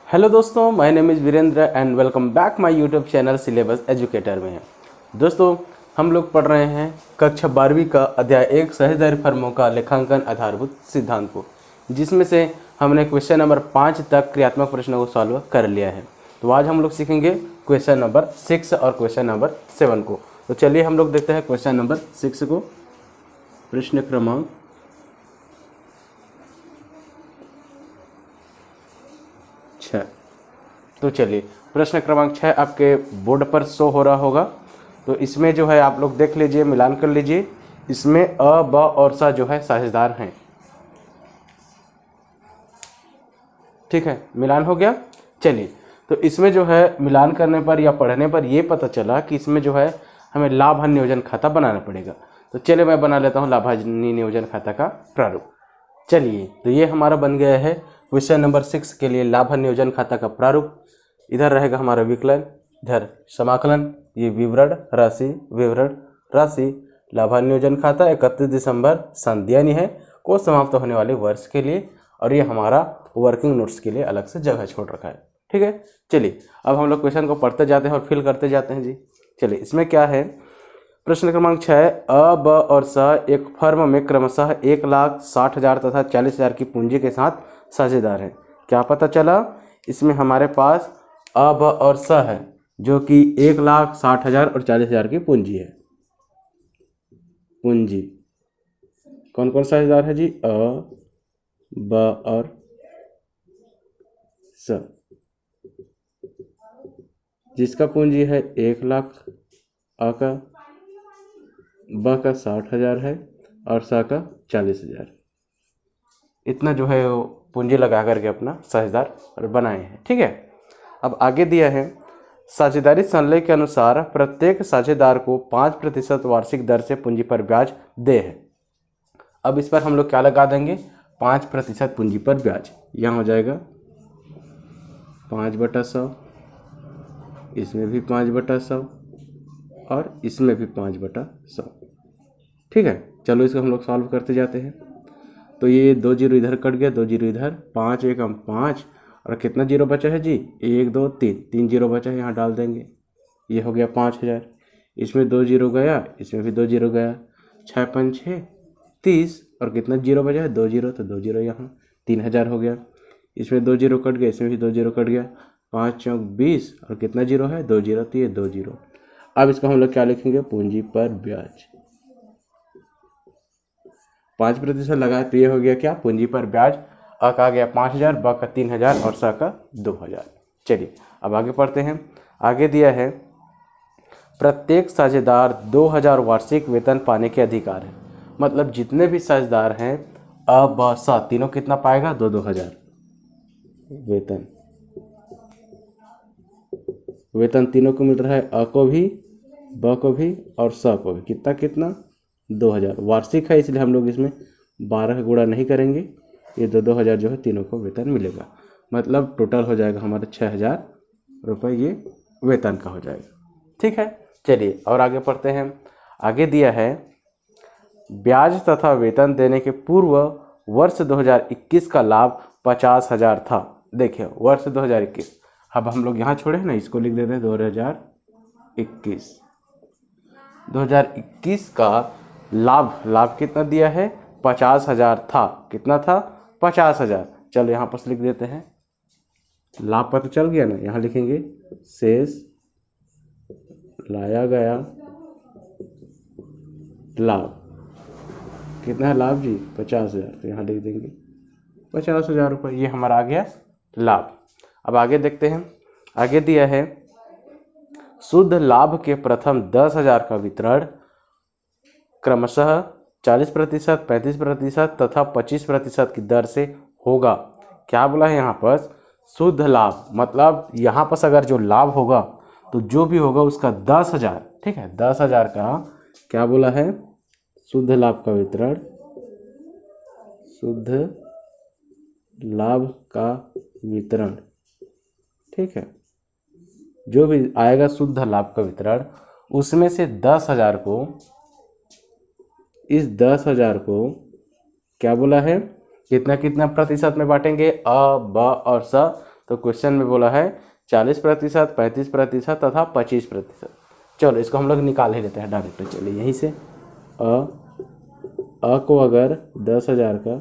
Hello दोस्तों, my name is Virendra and welcome back my YouTube channel syllabus educator में। दोस्तों, हम लोग पढ़ रहे हैं कक्षा 12वीं का अध्याय 1 साझेदारी फर्मों का लेखांकन आधारभूत सिद्धांत को, जिसमें से हमने क्वेश्चन नंबर 5 तक क्रियात्मक प्रश्नों को सॉल्व कर लिया है। तो आज हम लोग सीखेंगे क्वेश्चन नंबर 6 और क्वेश्चन नंबर 7 को। तो चलिए हम लोग देखते हैं क्वेश्चन नंबर 6 को। प्रश्न क्रमांक 6। तो चलिए, प्रश्न क्रमांक 6 आपके बोर्ड पर शो हो रहा होगा। तो इसमें जो है आप लोग देख लीजिए, मिलान कर लीजिए। इसमें अ, ब और स जो है साझेदार हैं। ठीक है, मिलान हो गया। चलिए, तो इसमें जो है मिलान करने पर या पढ़ने पर ये पता चला कि इसमें जो है हमें लाभ हानि नियोजन खाता बनाना पड़ेगा। तो चलिए मैं बना लेता हूँ लाभ हानि नियोजन खाता का प्रारूप। चलिए, तो ये हमारा बन गया है क्वेश्चन नंबर 6 के लिए लाभ हानि नियोजन खाता का प्रारूप। इधर रहेगा हमारा विकलन, इधर समाकलन, ये विवरण राशि लाभ हानि नियोजन खाता 31 दिसंबर सन यानी है को समाप्त होने वाले वर्ष के लिए, और ये हमारा वर्किंग नोट्स के लिए अलग से जगह छोड़ रखा है। ठीक है, चलिए अब हम लोग क्वेश्चन को पढ़ते जाते हैं और फिल करते जाते हैं जी। चलिए, इसमें क्या है, प्रश्न क्रमांक 6, अ, ब और स एक फर्म में क्रमशः 1,60,000 तथा 40,000 की पूंजी के साथ साझेदार हैं। क्या पता चला, इसमें हमारे पास अ, ब और स है जो कि 1,60,000 और 40,000 की पूंजी है। पूंजी कौन कौन साझेदार है जी? अ, ब और स। जिसका पूंजी है 1,00,000, अ का, ब का 60,000 है और स का 40,000। इतना जो है वो पूंजी लगा करके अपना साझेदार बनाए हैं। ठीक है, अब आगे दिया है साझेदारी संलय के अनुसार प्रत्येक साझेदार को 5% वार्षिक दर से पूंजी पर ब्याज दे है। अब इस पर हम लोग क्या लगा देंगे? 5% पूंजी पर ब्याज। यहाँ हो जाएगा 5/100, इसमें भी 5/100 और इसमें भी 5/100। ठीक है, चलो इसको हम लोग सॉल्व करते जाते हैं। तो ये 2 जीरो इधर कट गया, 2 जीरो इधर, 5 एकम 5 और कितना जीरो बचा है जी? 1 2 3 जीरो बचा है, यहाँ डाल देंगे। ये हो गया 5,000। इसमें 2 जीरो गया, इसमें भी 2 जीरो गया, 6 5 6 30 और कितना जीरो बचा है? 2 जीरो, तो 2 जीरो यहाँ 3,000 हो गया। इसमें 2 जीरो कट गया, इसमें भी 2 जीरो कट गया, 5 चौक 20 और कितना जीरो है? 2 जीरो, तो ये 2 जीरो। अब इसको हम लोग क्या लिखेंगे? पूंजी पर ब्याज। 5% लगाए तो ये हो गया क्या? पूंजी पर ब्याज। अ का आ गया 5,000, ब का 3,000 और स का 2,000। चलिए अब आगे पढ़ते हैं। आगे दिया है प्रत्येक साझेदार 2,000 वार्षिक वेतन पाने के अधिकार है। मतलब जितने भी साझेदार हैं अ, ब, स तीनों कितना पाएगा? 2,000 वेतन। वेतन तीनों को मिल रहा है, अ को भी, ब को भी और स को भी। कितना कितना? 2,000। वार्षिक है इसलिए हम लोग इसमें 12 गुणा नहीं करेंगे। ये 2,000 जो है तीनों को वेतन मिलेगा। मतलब टोटल हो जाएगा हमारा 6,000 रुपये, ये वेतन का हो जाएगा। ठीक है, चलिए और आगे पढ़ते हैं। आगे दिया है ब्याज तथा वेतन देने के पूर्व वर्ष 2021 का लाभ 50,000 था। देखिए वर्ष 2021, अब हम लोग यहाँ छोड़े हैं ना, इसको लिख देते हैं 2021 का लाभ कितना दिया है? 50,000 था। कितना था? 50,000। चलो यहाँ पर लिख देते हैं, लाभ पता चल गया ना। यहाँ लिखेंगे शेष लाया गया लाभ। कितना है लाभ जी? 50,000। तो यहाँ लिख देंगे 50,000 रुपये, ये हमारा आ गया लाभ। अब आगे देखते हैं। आगे दिया है शुद्ध लाभ के प्रथम 10,000 का वितरण क्रमशः 40%, 35% तथा 25% की दर से होगा। क्या बोला है यहाँ पर? शुद्ध लाभ, मतलब यहाँ पर अगर जो लाभ होगा तो जो भी होगा उसका 10,000, ठीक है, 10,000 का क्या बोला है? शुद्ध लाभ का वितरण, शुद्ध लाभ का वितरण। ठीक है, जो भी आएगा शुद्ध लाभ का वितरण, उसमें से 10,000 को, इस 10,000 को क्या बोला है? कितना कितना प्रतिशत में बांटेंगे? अ, ब और स तो क्वेश्चन में बोला है 40%, 35% तथा 25%। चलो इसको हम लोग निकाल ही लेते हैं डायरेक्ट। चलिए यहीं से अ को अगर 10,000 का,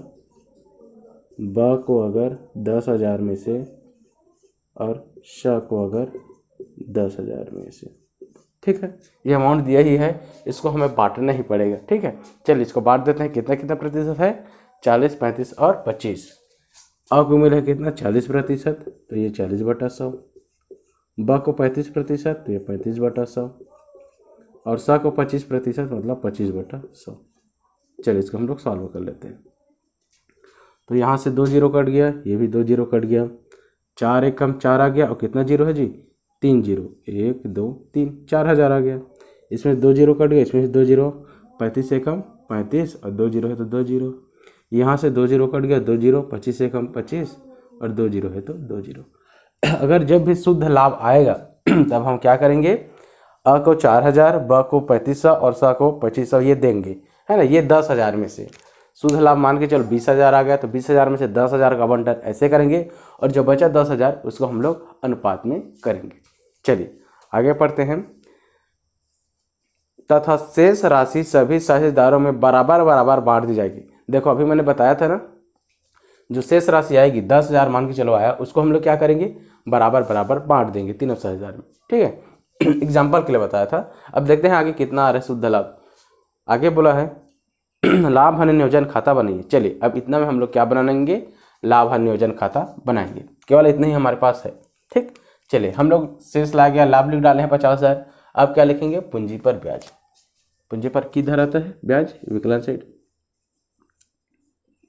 ब को अगर 10,000 में से और श को अगर 10,000 में से, ठीक है। ये अमाउंट दिया ही है, इसको हमें बांटना ही पड़ेगा, ठीक है। चलिए इसको बांट देते हैं। कितना कितना प्रतिशत है? 40, 35 और 25। अ को मिला कितना? 40%, तो ये 40/100। ब को 35%, तो ये 35/100। और स को 25%, मतलब 25/100। चलिए इसको हम लोग सॉल्व कर लेते हैं। तो यहाँ से 2 जीरो कट गया, ये भी 2 जीरो कट गया, 4 एक कम 4 आ गया, और कितना जीरो है जी? 3 जीरो, 1 2 3, 4,000 आ गया। इसमें 2 जीरो कट गया, इसमें से 2 जीरो, 35 से कम 35 और 2 जीरो है तो 2 जीरो। यहाँ से 2 जीरो कट गया, 2 जीरो, 25 से कम 25 और 2 जीरो है तो 2 जीरो। अगर जब भी शुद्ध लाभ आएगा तब हम क्या करेंगे? अ को 4,000, ब को 3500 और स को 2500 ये देंगे, है ना। ये 10,000 में से शुद्ध लाभ मान के चलो 20,000 आ गया, तो 20,000 में से 10,000 का आवंटन ऐसे करेंगे, और जो बचा 10,000 उसको हम लोग अनुपात में करेंगे। चलिए आगे पढ़ते हैं। तथा शेष राशि सभी साझेदारों में बराबर बराबर बांट दी जाएगी। देखो अभी मैंने बताया था ना, जो शेष राशि आएगी 10,000 मान के चलो आया, उसको हम लोग क्या करेंगे? बराबर बराबर बांट देंगे तीनों साझेदार में, ठीक है। एग्जाम्पल के लिए बताया था। अब देखते हैं आगे कितना आ रहा है शुद्ध लाभ। आगे बोला है लाभ हानि नियोजन खाता बनाइए। चलिए अब इतना में हम लोग क्या बनाएंगे? लाभ हानि नियोजन खाता बनाएंगे। केवल इतना ही हमारे पास है, ठीक। चलिए हम लोग शेष ला गया, लाभ लिख डाले हैं 50,000। अब क्या लिखेंगे? पूंजी पर ब्याज। पूंजी पर किधर आता है ब्याज? विकलन साइड।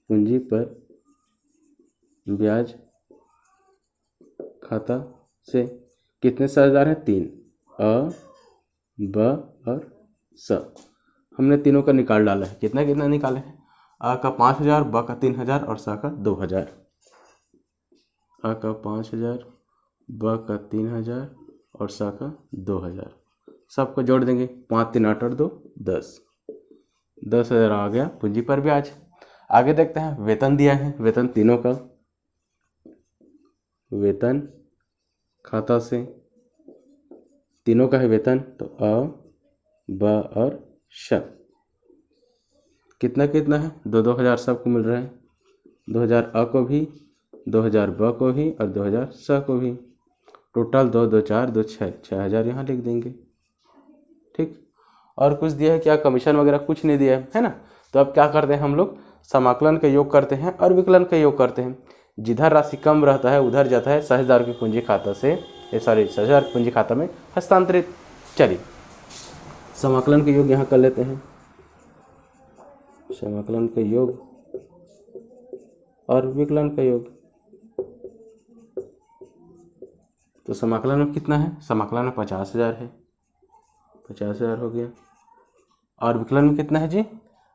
पूंजी पर ब्याज खाता से कितने साझेदार हैं? 3, अ, ब और स। हमने तीनों का निकाल डाला है। कितना कितना निकाले हैं? अ का 5,000, ब का 3,000 और स का 2,000। अ का 5,000, ब का 3,000 और स का 2,000। सबको जोड़ देंगे, 5 3 8 और 2 10। 10,000 आ गया पूंजी पर ब्याज। आगे देखते हैं, वेतन दिया है, वेतन तीनों का। वेतन खाता से तीनों का है वेतन, तो अ, ब और श। कितना कितना है? 2,000 सबको मिल रहा है। 2,000 अ को भी, 2,000 ब को भी और 2,000 स को भी। टोटल 2 2 4 2 6, 6,000 यहाँ लिख देंगे, ठीक। और कुछ दिया है क्या? कमीशन वगैरह कुछ नहीं दिया है ना। तो अब क्या करते हैं हम लोग? समाकलन का योग करते हैं और विकलन का योग करते हैं। जिधर राशि कम रहता है उधर जाता है साझेदार की पूंजी खाता से, साझेदार की पूंजी खाता में हस्तांतरित। चलिए समाकलन का योग यहाँ कर लेते हैं। समाकलन का योग और विकलन का योग। तो समाकलन में कितना है? समाकलन में 50,000 है, 50,000 हो गया। और विकलन में कितना है जी?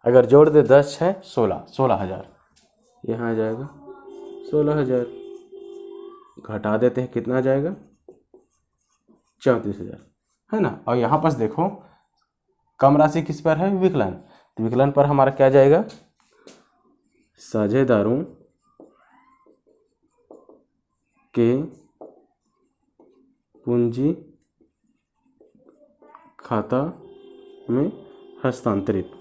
अगर जोड़ दे 10 है 16,000 यहाँ आ जाएगा 16,000। घटा देते हैं, कितना आ जाएगा? 34,000, है ना। और यहाँ पास देखो कम राशि किस पर है? विकलन। तो विकलन पर हमारा क्या जाएगा? साझेदारों के पूंजी खाता में हस्तांतरित।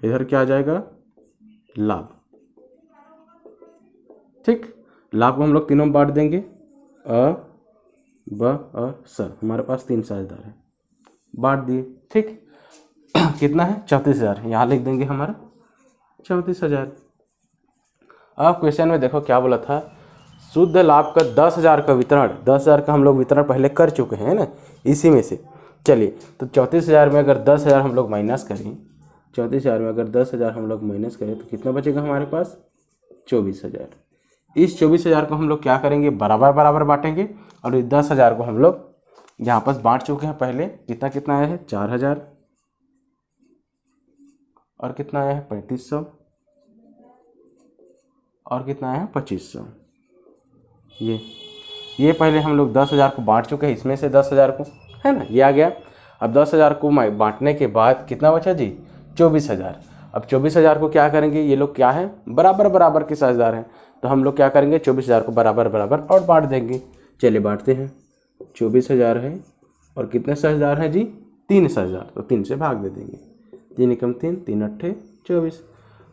इधर क्या आ जाएगा? लाभ, ठीक। लाभ को हम लोग तीनों में बांट देंगे, अ, ब और स। हमारे पास 3 साझेदार है, बांट दिए, ठीक। कितना है? 34,000। यहाँ लिख देंगे हमारा 34,000। अब क्वेश्चन में देखो क्या बोला था? शुद्ध लाभ का 10,000 का वितरण, 10,000 का हम लोग वितरण पहले कर चुके हैं ना, इसी में से। चलिए तो 34,000 में अगर 10,000 हम लोग माइनस करें, 34,000 में अगर 10,000 हम लोग माइनस करें तो कितना बचेगा हमारे पास? 24,000। इस 24,000 को हम लोग क्या करेंगे? बराबर बराबर बांटेंगे। और इस 10,000 को हम लोग यहाँ पास बांट चुके हैं पहले। कितना कितना आया है? 4,000 और कितना आया है? 3,500 और कितना आया है? 2,500। ये पहले हम लोग 10,000 को बांट चुके हैं, इसमें से 10,000 को, है ना, ये आ गया। अब 10,000 को बांटने के बाद कितना बचा जी? 24,000। अब 24,000 को क्या करेंगे, ये लोग क्या है बराबर बराबर के साझेदार हैं, तो हम लोग क्या करेंगे 24,000 को बराबर बराबर और बांट देंगे। चलिए बांटते हैं। 24,000 है और कितने साझेदार हैं जी, 3 साझेदार, तो 3 से भाग दे देंगे। 3 एकम 3, 3 अट्ठे 24,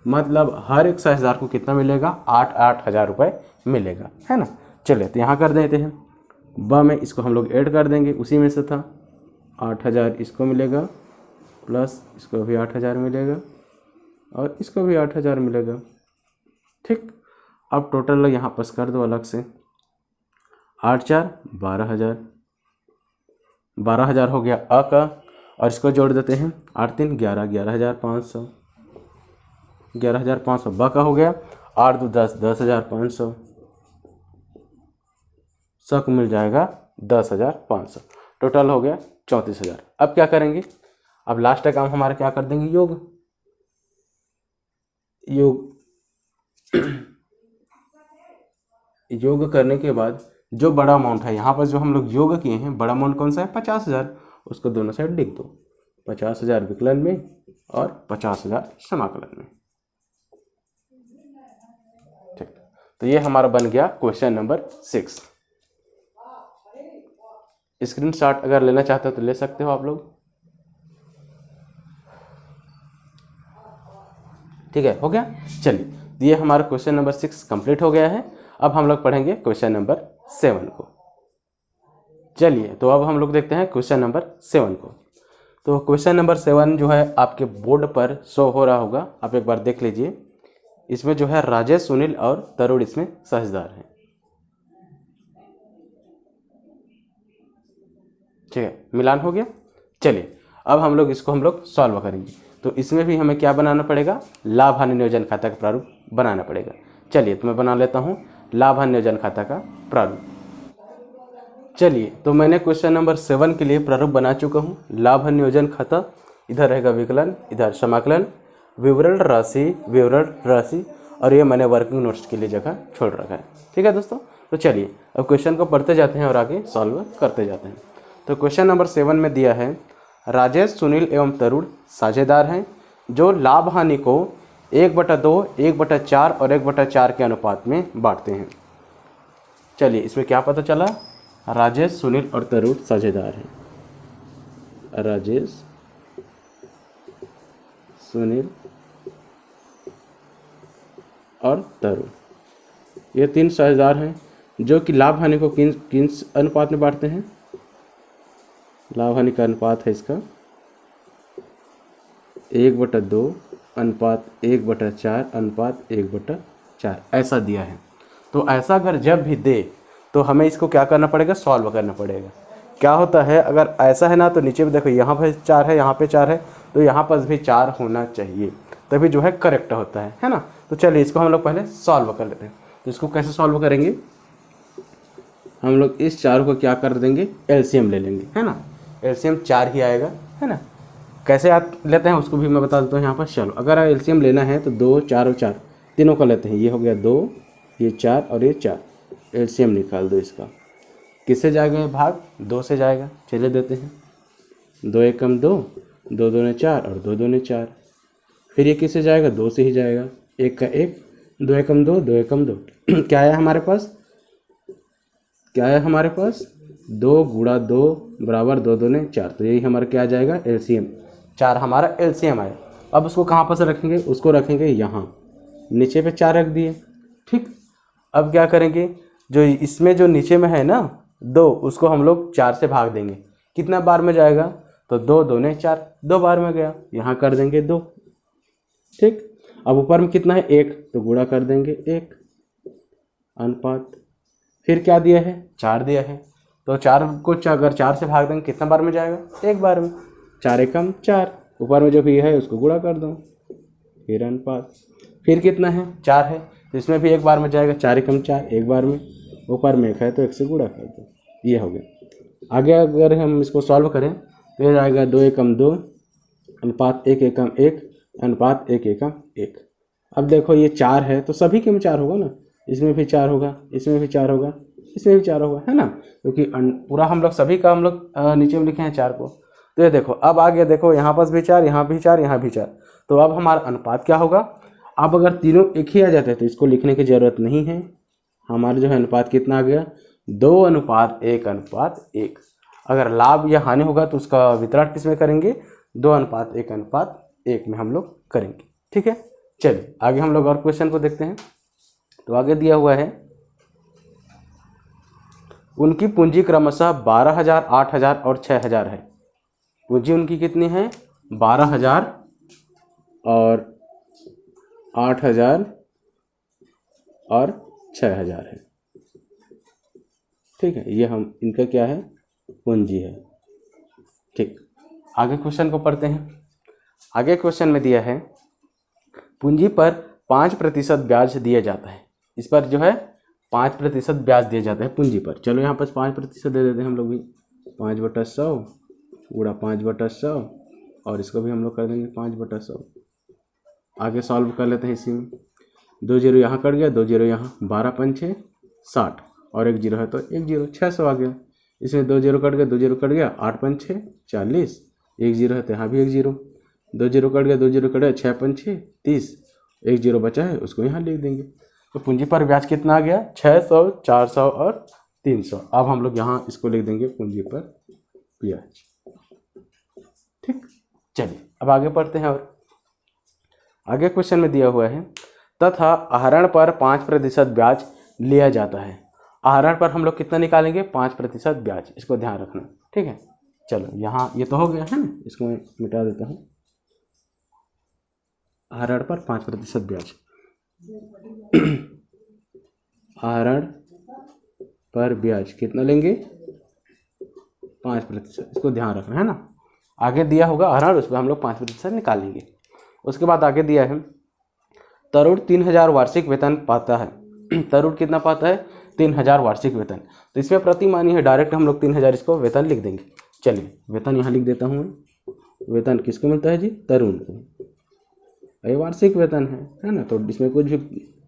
मतलब हर एक साझेदार को कितना मिलेगा, 8,000 रुपये मिलेगा, है ना। चलिए तो यहाँ कर देते हैं। ब में इसको हम लोग ऐड कर देंगे, उसी में से था 8,000 इसको मिलेगा, प्लस इसको भी 8,000 मिलेगा और इसको भी 8,000 मिलेगा। ठीक, अब टोटल यहाँ पास कर दो अलग से। 8 4 12,000, 12,000 हो गया अ का, और इसको जोड़ देते हैं। 8 3 11, 11,500, 11,500 ब का हो गया। 8 2 10, 10,500, सब मिल जाएगा 10,500, टोटल हो गया 34,000। अब क्या करेंगे, अब लास्ट का काम हमारा क्या कर देंगे, योग। योग करने के बाद जो बड़ा अमाउंट है यहाँ पर जो हम लोग योग किए हैं, बड़ा अमाउंट कौन सा है 50,000, उसको दोनों साइड लिख दो। 50,000 विकलन में और 50,000 समाकलन में। ठीक, तो ये हमारा बन गया क्वेश्चन नंबर 6। स्क्रीनशॉट अगर लेना चाहते हो तो ले सकते हो आप लोग। ठीक है, हो गया। चलिए ये हमारा क्वेश्चन नंबर 6 कंप्लीट हो गया है। अब हम लोग पढ़ेंगे क्वेश्चन नंबर 7 को। चलिए तो अब हम लोग देखते हैं क्वेश्चन नंबर 7 को। तो क्वेश्चन नंबर 7 जो है आपके बोर्ड पर शो हो रहा होगा, आप एक बार देख लीजिए। इसमें जो है राजेश, सुनील और तरुण इसमें साझेदार हैं। ठीक है, मिलान हो गया। चलिए अब हम लोग इसको सॉल्व करेंगे। तो इसमें भी हमें क्या बनाना पड़ेगा, लाभ हानि नियोजन खाता का प्रारूप बनाना पड़ेगा। चलिए तो मैं बना लेता हूँ लाभ हानि नियोजन खाता का प्रारूप। चलिए तो मैंने क्वेश्चन नंबर 7 के लिए प्रारूप बना चुका हूँ। लाभ हानि नियोजन खाता, इधर रहेगा विकलन, इधर समाकलन, विवरण राशि, और ये मैंने वर्किंग नोट्स के लिए जगह छोड़ रखा है। ठीक है दोस्तों, तो चलिए अब क्वेश्चन को पढ़ते जाते हैं और आगे सॉल्व करते जाते हैं। तो क्वेश्चन नंबर 7 में दिया है राजेश, सुनील एवं तरुण साझेदार हैं जो लाभ हानि को 1/2, 1/4 और 1/4 के अनुपात में बांटते हैं। चलिए इसमें क्या पता चला, राजेश, सुनील और तरुण साझेदार हैं। राजेश, सुनील और तरुण, ये 3 साझेदार हैं जो कि लाभ हानि को किन अनुपात में बांटते हैं। लाभ हानि का अनुपात है इसका 1/2 अनुपात 1/4 अनुपात 1/4 ऐसा दिया है। तो ऐसा अगर जब भी दे तो हमें इसको क्या करना पड़ेगा, सॉल्व करना पड़ेगा। क्या होता है अगर ऐसा है ना, तो नीचे में देखो यहाँ पे 4 है, यहाँ पे 4 है, तो यहाँ पर भी 4 होना चाहिए, तभी जो है करेक्ट होता है ना। तो चलिए इसको हम लोग पहले सॉल्व कर लेते हैं। तो इसको कैसे सॉल्व करेंगे, हम लोग इस 4 को क्या कर देंगे, एलसीएम ले लेंगे, है ना। एलसीएम 4 ही आएगा, है ना। कैसे आप लेते हैं उसको भी मैं बता देता हूँ यहाँ पर। चलो अगर एलसीएम लेना है तो 2, 4 और 4 तीनों का लेते हैं। ये हो गया 2, ये 4 और ये 4। एलसीएम निकाल दो इसका। किससे जाएगा ये भाग, 2 से जाएगा। चले देते हैं। 2 एकम 2, 2 दूने 4 और 2 दूने 4। फिर ये किससे जाएगा, 2 से ही जाएगा। 1 का 1, 2 एकम 2, 2 एकम 2 क्या है हमारे पास, 2 गुणा 2 बराबर 2 दूने 4। तो यही हमारा क्या आ जाएगा, एलसीएम। 4 हमारा एलसीएम आया। अब उसको कहाँ पर से रखेंगे, उसको रखेंगे यहाँ, नीचे पे 4 रख दिए। ठीक, अब क्या करेंगे, जो इसमें जो नीचे में है ना 2, उसको हम लोग 4 से भाग देंगे। कितना बार में जाएगा, तो 2 दूने 4, 2 बार में गया, यहाँ कर देंगे 2। ठीक, अब ऊपर में कितना है 1, तो गुणा कर देंगे 1 अनुपात। फिर क्या दिया है, 4 दिया है, तो 4 को अगर 4 से भाग देंगे कितना बार में जाएगा, 1 बार में। 4 एकम 4, ऊपर में जो भी है उसको गुणा कर दो, फिर अनुपात। फिर कितना है, 4 है, तो इसमें भी 1 बार में जाएगा। 4 एकम 4, 1 बार में, ऊपर में 1 है तो 1 से गुणा कर दो। ये हो गया। आगे अगर हम इसको सॉल्व करें तो ये आएगा 2 एकम 2 अनुपात 1 एकम 1 अनुपात 1 एकम 1। अब देखो ये 4 है तो सभी के में 4 होगा ना, इसमें भी 4 होगा, इसमें भी 4 होगा, इसमें भी 4 होगा, है ना। क्योंकि पूरा हम लोग सभी का हम लोग नीचे में लिखे हैं 4 को। तो ये देखो अब आ गया, देखो यहाँ पास भी 4, यहाँ भी 4, यहाँ भी 4। तो अब हमारा अनुपात क्या होगा, अब अगर तीनों एक ही आ जाते हैं तो इसको लिखने की ज़रूरत नहीं है। हमारा जो है अनुपात कितना आ गया, 2:1:1। अगर लाभ या हानि होगा तो उसका वितरण किस में करेंगे, 2:1:1 में हम लोग करेंगे। ठीक है, चलिए आगे हम लोग और क्वेश्चन को देखते हैं। तो आगे दिया हुआ है, उनकी पूंजी क्रमशः 12,000, 8,000 और 6,000 है। पूंजी उनकी कितनी है, 12,000 और 8,000 और 6,000 है। ठीक है, ये हम इनका क्या है, पूंजी है। ठीक, आगे क्वेश्चन को पढ़ते हैं। आगे क्वेश्चन में दिया है, पूंजी पर 5% ब्याज दिया जाता है। इस पर जो है 5% ब्याज दिया जाता है पूंजी पर। चलो यहाँ पर 5% दे देते हैं हम लोग भी, 5/100 गुणा 5/100 और इसको भी हम लोग कर देंगे 5/100। आगे सॉल्व कर लेते हैं इसी में, 2 जीरो यहाँ कट गया, 2 जीरो यहाँ, 12×5 = 60 और 1 जीरो है तो 1 जीरो, 600 आ गया। इसमें 2 जीरो कट गया, 2 जीरो कट गया, 8×5 = 40, 1 जीरो है तो यहाँ भी 1 जीरो, 2 जीरो कट गया, 2 जीरो कट गया, 6×5 = 30, 1 जीरो बचा है उसको यहाँ लिख देंगे। तो पूंजी पर ब्याज कितना आ गया, 600, 400 और 300। अब हम लोग यहाँ इसको लिख देंगे पूंजी पर ब्याज। ठीक, चलिए अब आगे पढ़ते हैं। और आगे क्वेश्चन में दिया हुआ है, तथा आहरण पर 5% ब्याज लिया जाता है। आहरण पर हम लोग कितना निकालेंगे, 5% ब्याज, इसको ध्यान रखना। ठीक है, चलो यहाँ ये तो हो गया है ना, इसको मैं मिटा देता हूँ। आहरण पर 5% ब्याज, आहरण पर ब्याज कितना लेंगे, 5%, इसको ध्यान रखना है ना। आगे दिया होगा आहरण, उस पर हम लोग 5% निकालेंगे। उसके बाद आगे दिया है, तरुण 3,000 वार्षिक वेतन पाता है। तरुण कितना पाता है, 3,000 वार्षिक वेतन। तो इसमें प्रतिमानी है, डायरेक्ट हम लोग 3,000 इसको वेतन लिख देंगे। चलिए वेतन यहाँ लिख देता हूँ मैं। वेतन किसको मिलता है जी, तरुण को। ये वार्षिक वेतन है ना, तो इसमें कुछ भी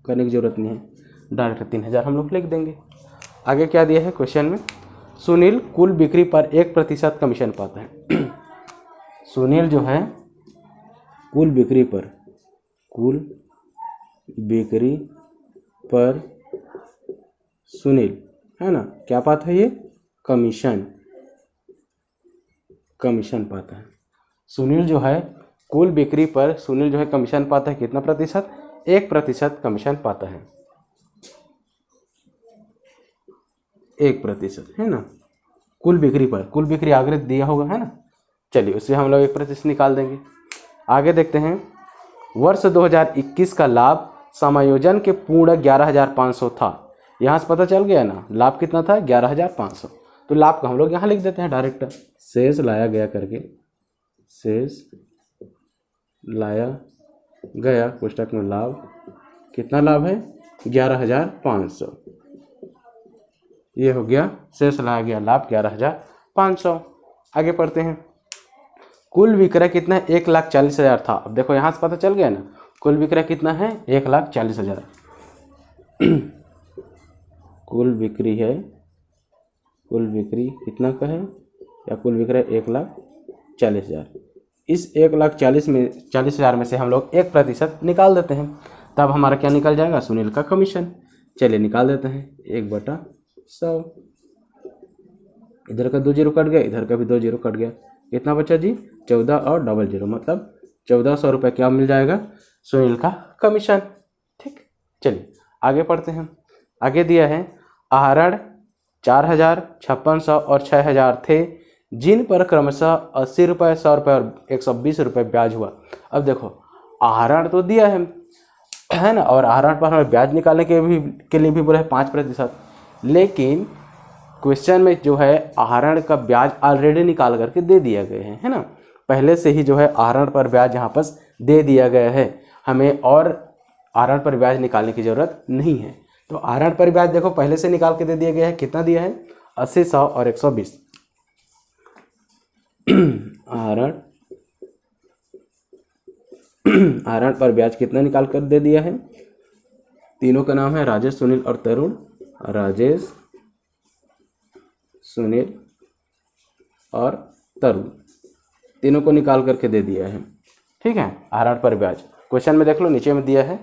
करने की जरूरत नहीं है, डायरेक्ट 3,000 हम लोग लिख देंगे। आगे क्या दिया है क्वेश्चन में, सुनील कुल बिक्री पर 1% कमीशन पाता है। सुनील जो है कुल बिक्री पर सुनील है ना क्या पाता है, ये कमीशन पाता है। सुनील जो है कुल बिक्री पर सुनील जो है कमीशन पाता है, कितना प्रतिशत, 1% कमीशन पाता है, 1% है ना कुल बिक्री पर। कुल बिक्री आगे दिया होगा है ना, चलिए उससे हम लोग 1% निकाल देंगे। आगे देखते हैं, वर्ष 2021 का लाभ समायोजन के पूर्ण 11,500 था। यहाँ से पता चल गया ना लाभ कितना था, 11,500। तो लाभ को हम लोग यहाँ लिख देते हैं डायरेक्ट, शेष लाया गया करके, शेष लाया गया पुस्तक में लाभ, कितना लाभ है, 11,500। ये हो गया शेष लाया गया लाभ 11,500। आगे पढ़ते हैं, कुल विक्रय कितना है, 1,40,000 था। अब देखो यहाँ से पता चल गया ना, कुल विक्रय कितना है, 1,40,000। कुल बिक्री है, कुल बिक्री कितना का है, या कुल विक्रय 1,40,000। इस 1,40,000 में से हम लोग 1% निकाल देते हैं, तब हमारा क्या निकल जाएगा, सुनील का कमीशन। चलिए निकाल देते हैं, 1/100। इधर का 2 जीरो कट गया, इधर का भी 2 जीरो कट गया, कितना बचा जी, 14 और 00, मतलब 1,400 रुपये क्या मिल जाएगा, सुनील का कमीशन। ठीक, चलिए आगे पढ़ते हैं। आगे दिया है, आहरण 4,000, 5,600 और 6,000 थे, जिन पर क्रमशः 80 रुपये, 100 रुपये और 120 रुपये ब्याज हुआ। अब देखो आहरण तो दिया है ना, और आहरण पर हमें ब्याज निकालने के लिए भी बोला है 5%, लेकिन क्वेश्चन में जो है आहरण का ब्याज ऑलरेडी निकाल करके दे दिया गया है ना, पहले से ही जो है आहरण पर ब्याज यहाँ पर दे दिया गया है, हमें और आहरण पर ब्याज निकालने की ज़रूरत नहीं है। तो आहरण पर ब्याज देखो पहले से निकाल के दे दिया गया है, कितना दिया है, 80, 100 और 120। आहरण पर ब्याज कितना निकाल कर दे दिया है, तीनों का नाम है राजेश, सुनील और तरुण। राजेश, सुनील और तरुण, तीनों को निकाल करके दे दिया है। ठीक है, आहरण पर ब्याज क्वेश्चन में देख लो, नीचे में दिया है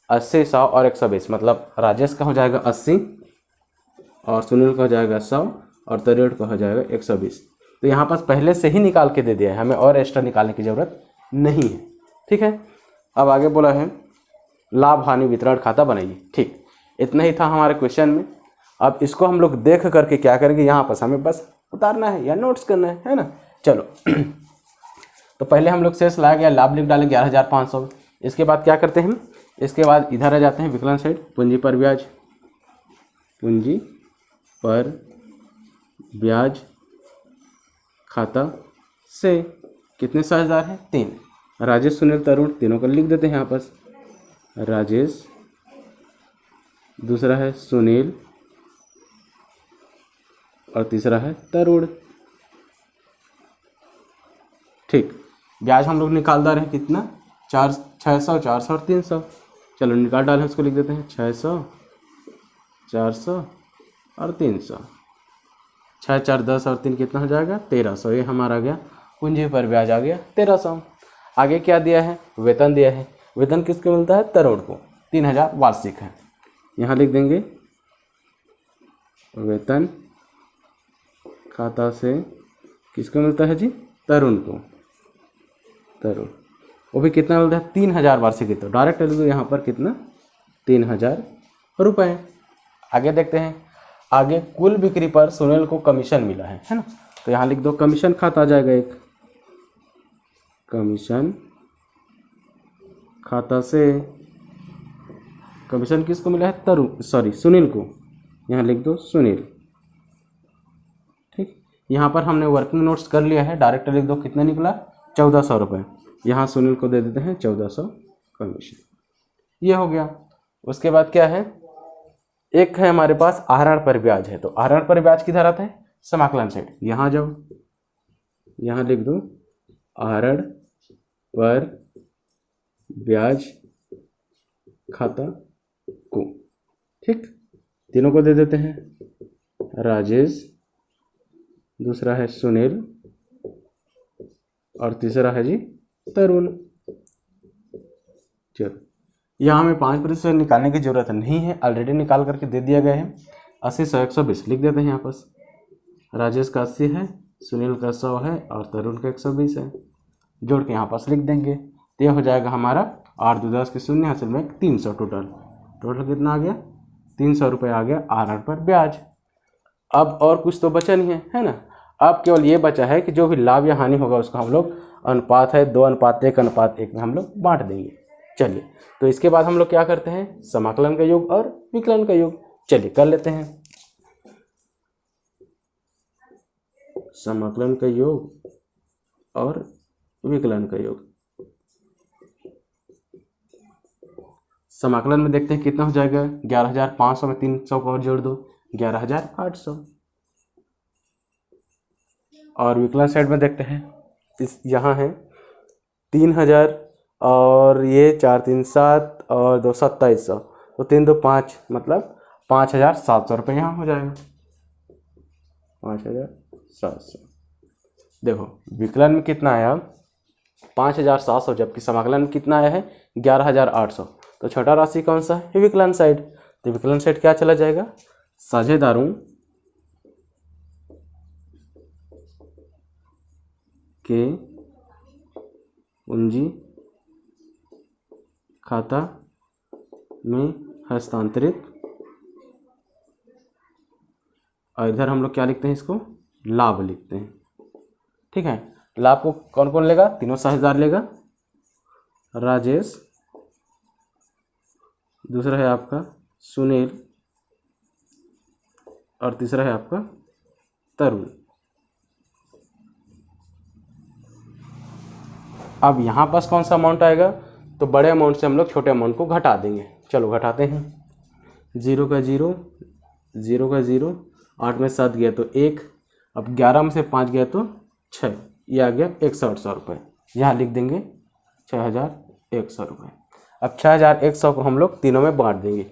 80, 100 और 120, मतलब राजेश का हो जाएगा 80 और सुनील का हो जाएगा 100 और तरुण का हो जाएगा 120। तो यहाँ पास पहले से ही निकाल के दे दिया है, हमें और एक्स्ट्रा निकालने की ज़रूरत नहीं है। ठीक है, अब आगे बोला है लाभ हानि वितरण खाता बनाइए। ठीक, इतना ही था हमारे क्वेश्चन में। अब इसको हम लोग देख करके क्या करेंगे, यहाँ पर हमें बस उतारना है या नोट्स करना है ना। चलो तो पहले हम लोग शेष लाया गया, लाभ लिख डालें 11,500। इसके बाद क्या करते हैं हम, इसके बाद इधर आ जाते हैं विकलन साइड, पूंजी पर ब्याज, पूंजी पर ब्याज खाता से कितने 100,000 है, 3। राजेश सुनील तरुण तीनों को लिख देते हैं यहाँ पर, राजेश, दूसरा है सुनील और तीसरा है तरुण। ठीक, ब्याज हम लोग निकाल रहे हैं कितना, 600, 400 और 300। चलो निकाल डालें, उसको लिख देते हैं 600, 400 और 300। 6, 4, 10 और 3 कितना हो जाएगा, 1300। ये हमारा आ गया पूंजी पर ब्याज आ गया 1300। आगे क्या दिया है, वेतन दिया है। वेतन किसको मिलता है, तरुण को, 3000 वार्षिक है। यहाँ लिख देंगे वेतन खाता से किसको मिलता है जी, तरुण को, तरुण, वो भी कितना मिलता है, 3000 वार्षिक। तो डायरेक्ट लिख दो यहाँ पर कितना, 3000 रुपये। आगे देखते हैं, आगे कुल बिक्री पर सुनील को कमीशन मिला है ना। तो यहाँ लिख दो कमीशन खाता आ जाएगा एक, कमीशन खाता से कमीशन किसको मिला है, सुनील को, यहाँ लिख दो सुनील। ठीक, यहाँ पर हमने वर्किंग नोट्स कर लिया है, डायरेक्ट लिख दो कितना निकला, 1400 रुपये। यहाँ सुनील को दे देते हैं 1400 कमीशन, ये हो गया। उसके बाद क्या है, एक है हमारे पास आहरण पर ब्याज है। तो आहरण पर ब्याज किधर आता है, समाकलन साइड, यहाँ जाओ, यहाँ लिख दो आहरण पर ब्याज खाता को। ठीक, तीनों को दे देते हैं, राजेश, दूसरा है सुनील और तीसरा है जी तरुण। चलो, यहाँ हमें 5% निकालने की जरूरत नहीं है, ऑलरेडी निकाल करके दे दिया गया है। 80, 100, 120 लिख देते हैं यहाँ पर। राजेश का 80 है, सुनील का 100 है और तरुण का 120 है, जोड़ के यहाँ पर लिख देंगे। तो यह हो जाएगा हमारा 8 2 10 के 0 हासिल में 300 टोटल कितना आ गया, 300 रुपये आ गया आहरण पर ब्याज। अब और कुछ तो बचा नहीं है ना। अब केवल ये बचा है कि जो भी लाभ या हानि होगा उसको हम लोग अनुपात है 2:1:1 में हम लोग बांट देंगे। चलिए, तो इसके बाद हम लोग क्या करते हैं, समाकलन का योग और विकलन का योग। चलिए कर लेते हैं, समाकलन का योग और विकलन का योग। समाकलन में देखते हैं कितना हो जाएगा, 11,500 में 300 को और जोड़ दो, 11,800। और विकलन साइड में देखते हैं, इस यहाँ है 3000 और ये 4 3 7 और 2 2700, तो 3 2 5 मतलब 5,700 रुपये यहाँ हो जाएगा, 5,700। देखो विकलन में कितना आया, 5,700, जबकि समाकलन में कितना आया है 11,800। तो छोटा राशि कौन सा है, विकलन साइड। तो विकलन साइड क्या चला जाएगा, साझेदारों के पूंजी खाता में हस्तांतरित, और इधर हम लोग क्या लिखते हैं, इसको लाभ लिखते हैं। ठीक है, लाभ को कौन कौन लेगा, तीनों साझेदार लेगा, राजेश, दूसरा है आपका सुनील और तीसरा है आपका तरुण। अब यहाँ पास कौन सा अमाउंट आएगा, तो बड़े अमाउंट से हम लोग छोटे अमाउंट को घटा देंगे। चलो घटाते हैं, 0 का 0, 0 का 0, 8 में 7 गया तो 1, अब 11 में से 5 गया तो 6, ये आ गया 1,800 रुपये। यहाँ लिख देंगे 6,100 रुपये। अब 6,100 को हम लोग तीनों में बांट देंगे।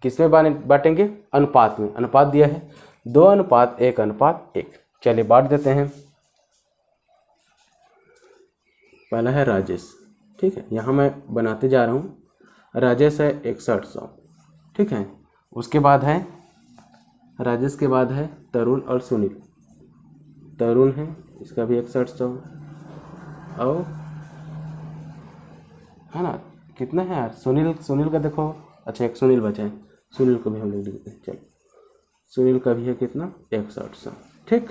किस में बांटेंगे, अनुपात में। अनुपात दिया है 2:1:1। चलिए बांट देते हैं। पहला है राजेश, ठीक है, यहाँ मैं बनाते जा रहा हूँ। राजेश है 6100, ठीक है। उसके बाद है राजेश के बाद है तरुण और सुनील। तरुण है, इसका भी 6100, और है ना, कितना है यार, सुनील का देखो, अच्छा एक सुनील बचा है, सुनील को भी हम लोग लिखते हैं। चलो, सुनील का भी है कितना, 6100, ठीक।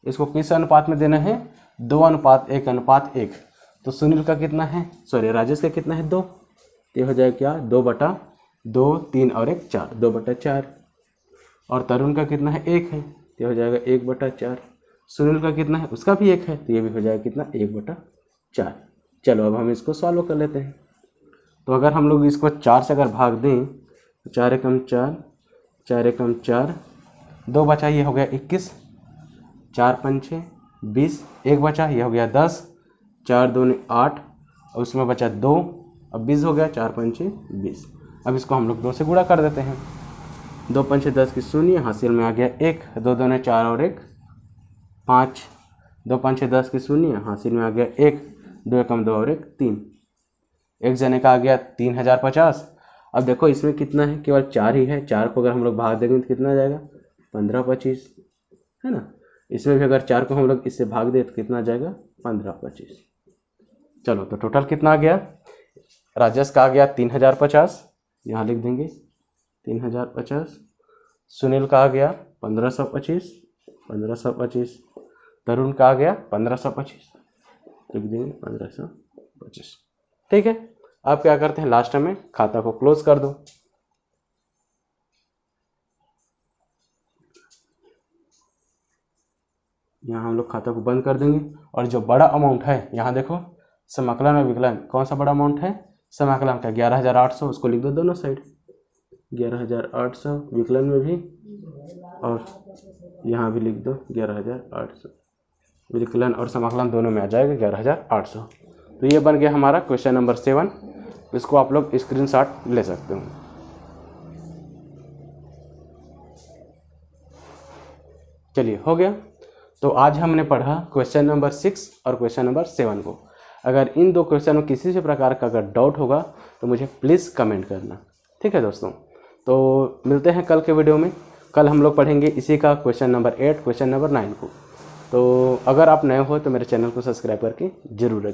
इसको किस अनुपात में देना है, 2:1:1। तो सुनील का कितना है, सॉरी राजेश का कितना है, 2, तो ये हो जाएगा क्या, 2/2, 3 और 1 4, 2/4। और तरुण का कितना है, 1 है, तो ये हो जाएगा 1/4। सुनील का कितना है, उसका भी 1 है, तो ये भी हो जाएगा कितना, 1/4। चलो अब हम इसको सॉल्व कर लेते हैं। तो अगर हम लोग इसको 4 से अगर भाग दें तो 4 एकम 4, 4 एकम 4, 2 बचा, ये हो गया 21, 4 पंचे 20, 1 बचा, ये हो गया 10, 4 दूनी 8, और उसमें बचा 2, अब 20 हो गया, 4 पंचे 20। अब इसको हम लोग 2 से गुणा कर देते हैं। 2 पंचे 10 की शून्य, हासिल में आ गया 1, 2 दूनी 4 और 1 5, 2 पंचे 10 की शून्य, हासिल में आ गया 1, 2 एकम 2 और 1 3, एक जने का आ गया 3050। अब देखो इसमें कितना है, केवल 4 ही है, 4 को अगर हम लोग भाग देंगे तो कितना आ जाएगा, 15-25, है ना। इसमें भी अगर 4 को हम लोग इससे भाग दें तो कितना आ जाएगा, 15-25। चलो तो टोटल कितना आ गया, राजेश का आ गया 3050, यहाँ लिख देंगे 3050। सुनील का आ गया 1525, तरुण का आ गया 1525, लिख देंगे 1525, ठीक है। अब क्या करते हैं, लास्ट में खाता को क्लोज कर दो। यहाँ हम लोग खाता को बंद कर देंगे, और जो बड़ा अमाउंट है यहाँ देखो, समाकलन और विकलन, कौन सा बड़ा अमाउंट है, समाकलन का 11800, उसको लिख दो दोनों साइड 11800, विकलन में भी, और यहाँ भी लिख दो 11800, विकलन और समाकलन दोनों में आ जाएगा 11800। तो ये बन गया हमारा क्वेश्चन नंबर 7। इसको आप लोग स्क्रीनशॉट ले सकते हो। चलिए हो गया। तो आज हमने पढ़ा क्वेश्चन नंबर 6 और क्वेश्चन नंबर 7 को। अगर इन 2 क्वेश्चन में किसी भी प्रकार का अगर डाउट होगा तो मुझे प्लीज़ कमेंट करना, ठीक है दोस्तों। तो मिलते हैं कल के वीडियो में। कल हम लोग पढ़ेंगे इसी का क्वेश्चन नंबर 8, क्वेश्चन नंबर 9 को। तो अगर आप नए हो तो मेरे चैनल को सब्सक्राइब करके जरूर रखें।